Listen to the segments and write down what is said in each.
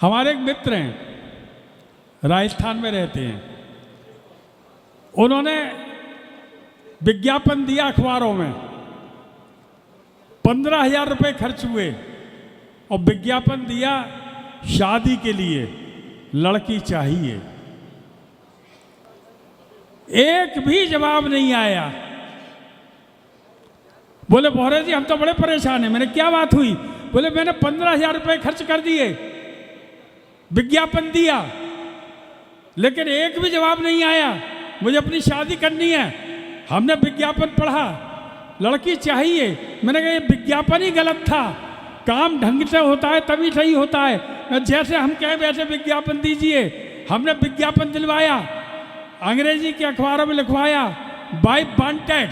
हमारे एक मित्र हैं, राजस्थान में रहते हैं। उन्होंने विज्ञापन दिया अखबारों में, 15,000 रुपये खर्च हुए और विज्ञापन दिया शादी के लिए, लड़की चाहिए। एक भी जवाब नहीं आया। बोले बोहरे जी हम तो बड़े परेशान हैं। मैंने क्या बात हुई? बोले मैंने 15,000 रुपये खर्च कर दिए, विज्ञापन दिया, लेकिन एक भी जवाब नहीं आया। मुझे अपनी शादी करनी है, हमने विज्ञापन पढ़ा, लड़की चाहिए। मैंने कहा ये विज्ञापन ही गलत था, काम ढंग से होता है तभी सही होता है। जैसे हम कहें वैसे विज्ञापन दीजिए। हमने विज्ञापन दिलवाया, अंग्रेजी के अखबारों में लिखवाया वाइफ वांटेड,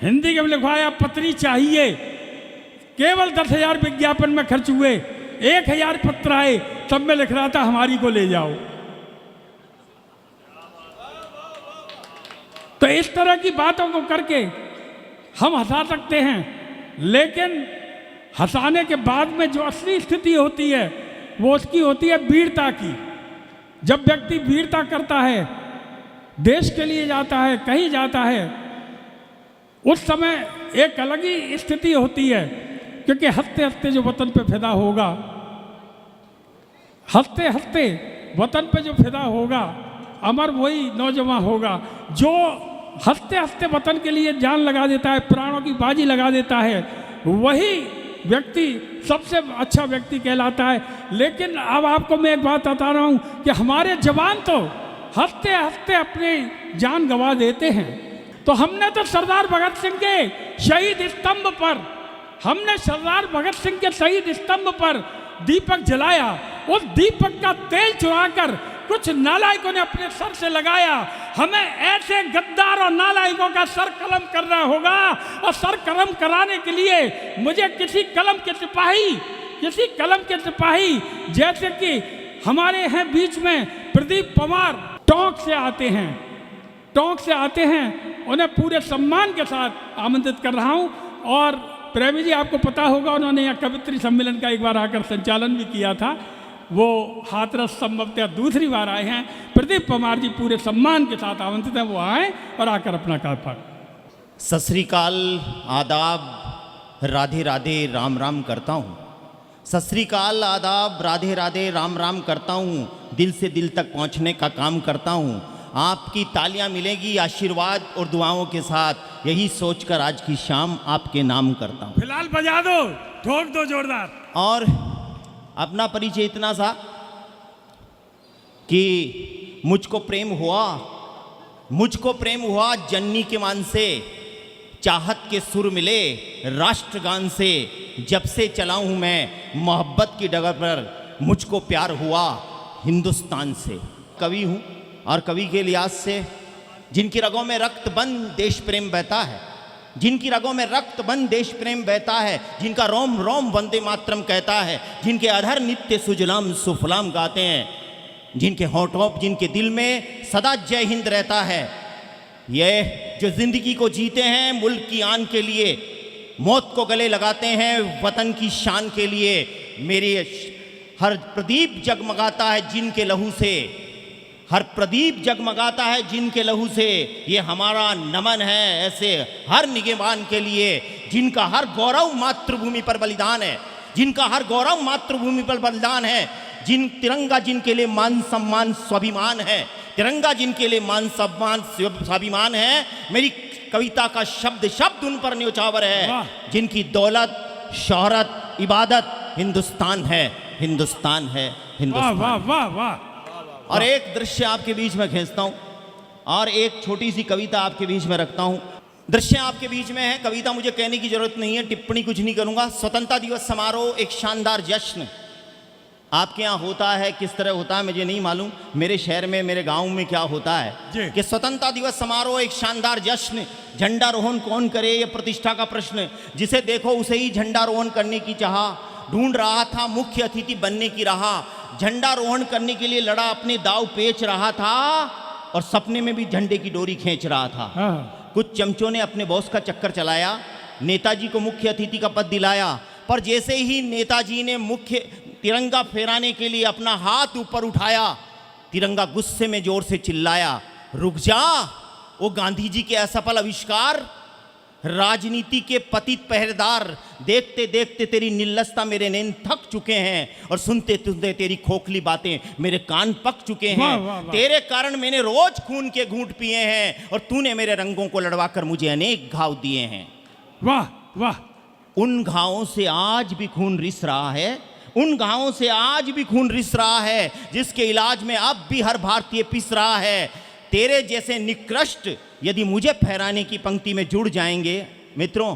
हिंदी के में लिखवाया पत्नी चाहिए। केवल 10,000 विज्ञापन में खर्च हुए, 1,000 पत्र आए, सब में लिख रहा था हमारी को ले जाओ। तो इस तरह की बातों को करके हम हंसा सकते हैं, लेकिन हंसाने के बाद में जो असली स्थिति होती है वो उसकी होती है वीरता की। जब व्यक्ति वीरता करता है, देश के लिए जाता है, कहीं जाता है, उस समय एक अलग ही स्थिति होती है। क्योंकि हंसते हंसते जो वतन पे फिदा होगा, हंसते हंसते वतन पे जो फिदा होगा, अमर वही नौजवान होगा जो हंसते हंसते वतन के लिए जान लगा देता है, प्राणों की बाजी लगा देता है। वही व्यक्ति सबसे अच्छा व्यक्ति कहलाता है। लेकिन अब आपको मैं एक बात बता रहा हूँ कि हमारे जवान तो हंसते हंसते अपनी जान गंवा देते हैं। तो हमने तो सरदार भगत सिंह के शहीद स्तंभ पर, हमने सरदार भगत सिंह के शहीद स्तंभ पर दीपक जलाया। उस दीपक का तेल चुराकर कुछ नालायकों ने अपने सर से लगाया। हमें ऐसे गद्दार और नालायकों का सर कलम करना होगा, और सर कलम कराने के लिए मुझे किसी कलम के सिपाही जैसे कि हमारे हैं बीच में प्रदीप पवार टोंक से आते हैं, उन्हें पूरे सम्मान के साथ आमंत्रित कर रहा हूं। और प्रेमी जी आपको पता होगा, उन्होंने यहाँ कवित्री सम्मेलन का एक बार आकर संचालन भी किया था। वो हाथरस संभवतः दूसरी बार आए हैं। प्रदीप पवार जी पूरे सम्मान के साथ आमंत्रित हैं, वो आए और आकर अपना कार्य। सत श्री अकाल, आदाब, राधे राधे, राम राम करता हूँ। सत श्री अकाल, आदाब, राधे राधे, राम राम करता हूँ। दिल से दिल तक पहुँचने का काम करता हूँ। आपकी तालियां मिलेगी आशीर्वाद और दुआओं के साथ, यही सोचकर आज की शाम आपके नाम करता हूँ। फिलहाल बजा दो, ठोक दो जोरदार। और अपना परिचय इतना सा कि मुझको प्रेम हुआ जन्नी के मान से, चाहत के सुर मिले राष्ट्रगान से। जब से चला हूँ मैं मोहब्बत की डगर पर, मुझको प्यार हुआ हिंदुस्तान से। कवि हूँ और कवि के लिहाज से जिनकी रगों में रक्त बंद देश प्रेम बहता है, जिनका रोम रोम वंदे मातरम कहता है, जिनके अधर नित्य सुजलाम सुफलाम गाते हैं, जिनके होठों, जिनके दिल में सदा जय हिंद रहता है। ये जो जिंदगी को जीते हैं मुल्क की आन के लिए, मौत को गले लगाते हैं वतन की शान के लिए। मेरे हर प्रदीप जगमगाता है जिनके लहू से, ये हमारा नमन है ऐसे हर निगहबान के लिए, जिनका हर गौरव मातृभूमि पर बलिदान है, तिरंगा जिनके लिए मान सम्मान स्वाभिमान है। मेरी कविता का शब्द उन पर न्योछावर है, जिनकी दौलत, शोहरत, इबादत हिंदुस्तान है। वाह वाह वाह वाह। और एक दृश्य आपके बीच में खींचता हूं और एक छोटी सी कविता आपके बीच में रखता हूं। दृश्य आपके बीच में है, कविता मुझे कहने की जरूरत नहीं है, टिप्पणी कुछ नहीं करूंगा। स्वतंत्रता दिवस समारोह एक शानदार जश्न आपके यहाँ होता है, किस तरह होता है मुझे नहीं मालूम। मेरे शहर में, मेरे गांव में क्या होता है कि स्वतंत्रता दिवस समारोह एक शानदार जश्न। झंडारोहण कौन करे ये प्रतिष्ठा का प्रश्न, जिसे देखो उसे ही झंडारोहण करने की चाह, ढूंढ रहा था मुख्य अतिथि बनने की राह। झंडारोहण करने के लिए लड़ा, अपने दाव पेच रहा था और सपने में भी झंडे की डोरी खींच रहा था। कुछ चमचों ने अपने बॉस का चक्कर चलाया, नेताजी को मुख्य अतिथि का पद दिलाया, पर जैसे ही नेताजी ने तिरंगा फहराने के लिए अपना हाथ ऊपर उठाया, तिरंगा गुस्से में जोर से चिल्लाया, रुक जा। वो गांधी जी के असफल आविष्कार, राजनीति के पतित पहरेदार, देखते देखते तेरी निर्लसता मेरे नैन थक चुके हैं और सुनते सुनते तेरी खोखली बातें मेरे कान पक चुके हैं। वाह, वाह, वाह। तेरे कारण मैंने रोज खून के घूंट पिए हैं और तूने मेरे रंगों को लड़वाकर मुझे अनेक घाव दिए हैं। वाह वाह। उन घावों से आज भी खून रिस रहा है, उन घावों से आज भी खून रिस रहा है, जिसके इलाज में अब भी हर भारतीय पिस रहा है। तेरे जैसे निकृष्ट यदि मुझे फहराने की पंक्ति में जुड़ जाएंगे, मित्रों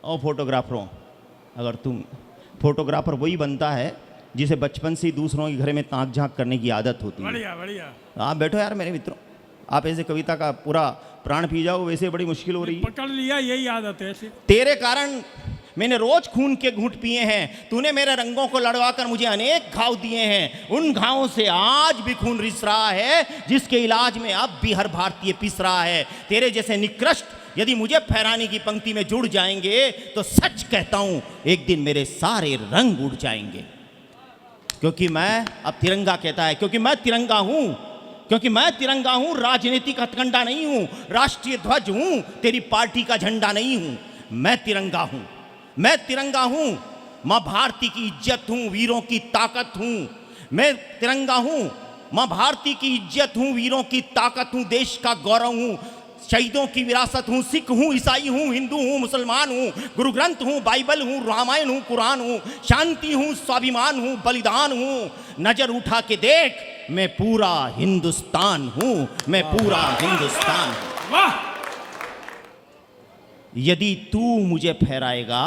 और फोटोग्राफरों, अगर तुम फोटोग्राफर वही बनता है जिसे बचपन से ही दूसरों के घर में ताक झांक करने की आदत होती है। बढ़िया बढ़िया। आप बैठो यार मेरे मित्रों, आप ऐसे कविता का पूरा प्राण पी जाओ, वैसे बड़ी मुश्किल हो रही है। पकड़ लिया, यही आदत है ऐसे। तेरे कारण मैंने रोज खून के घूंट पिए हैं, तूने मेरे रंगों को लड़वाकर मुझे अनेक घाव दिए हैं। उन घावों से आज भी खून रिस रहा है, जिसके इलाज में अब भी हर भारतीय पिस रहा है। तेरे जैसे निकृष्ट यदि मुझे फहराने की पंक्ति में जुड़ जाएंगे तो सच कहता हूं एक दिन मेरे सारे रंग उड़ जाएंगे। क्योंकि मैं, अब तिरंगा कहता है, क्योंकि मैं तिरंगा हूं, क्योंकि मैं तिरंगा हूं, राजनीतिक हथकंडा नहीं हूं, राष्ट्रीय ध्वज हूं, तेरी पार्टी का झंडा नहीं हूं। मैं तिरंगा हूं, मैं तिरंगा हूं, मां भारती की इज्जत हूं, वीरों की ताकत हूं। मैं तिरंगा हूं, मां भारती की इज्जत हूं, वीरों की ताकत हूं, देश का गौरव हूं, शहीदों की विरासत हूं, सिख हूं, ईसाई हूं, हिंदू हूं, मुसलमान हूं, गुरु ग्रंथ हूं, बाइबल हूं, रामायण हूं, कुरान हूं, शांति हूं, स्वाभिमान हूं, बलिदान हूं। नजर उठा के देख, मैं पूरा हिंदुस्तान हूं, मैं पूरा हिंदुस्तान हूं। वाह। यदि तू मुझे फहराएगा,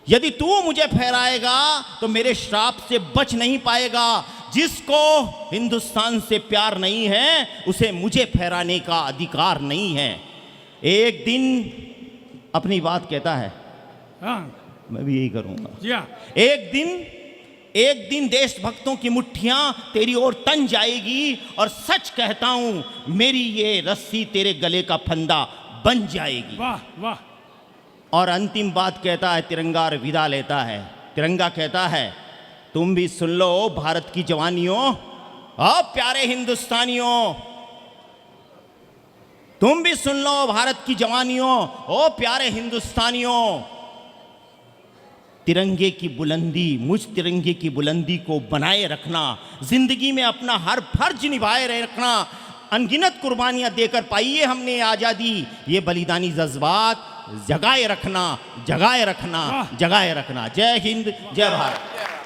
यदि तू मुझे फहराएगा तो मेरे श्राप से बच नहीं पाएगा। जिसको हिंदुस्तान से प्यार नहीं है उसे मुझे फहराने का अधिकार नहीं है। एक दिन अपनी बात कहता है, हाँ मैं भी यही करूंगा। जी हाँ। एक दिन देशभक्तों की मुट्ठियां तेरी ओर तन जाएगी और सच कहता हूं मेरी ये रस्सी तेरे गले का फंदा बन जाएगी। वाह वाह। और अंतिम बात कहता है, तिरंगा और विदा लेता है। तिरंगा कहता है, तुम भी सुन लो भारत की जवानियों, और प्यारे हिंदुस्तानियों, तुम भी सुन लो भारत की जवानियों, ओ प्यारे हिंदुस्तानियों। तिरंगे की बुलंदी, मुझ तिरंगे की बुलंदी को बनाए रखना, जिंदगी में अपना हर फर्ज निभाए रखना। अनगिनत कुर्बानियां देकर पाई है हमने आज़ादी, ये बलिदानी जज्बात जगाए रखना, जगाए रखना, जगाए रखना। जय हिंद, जय भारत।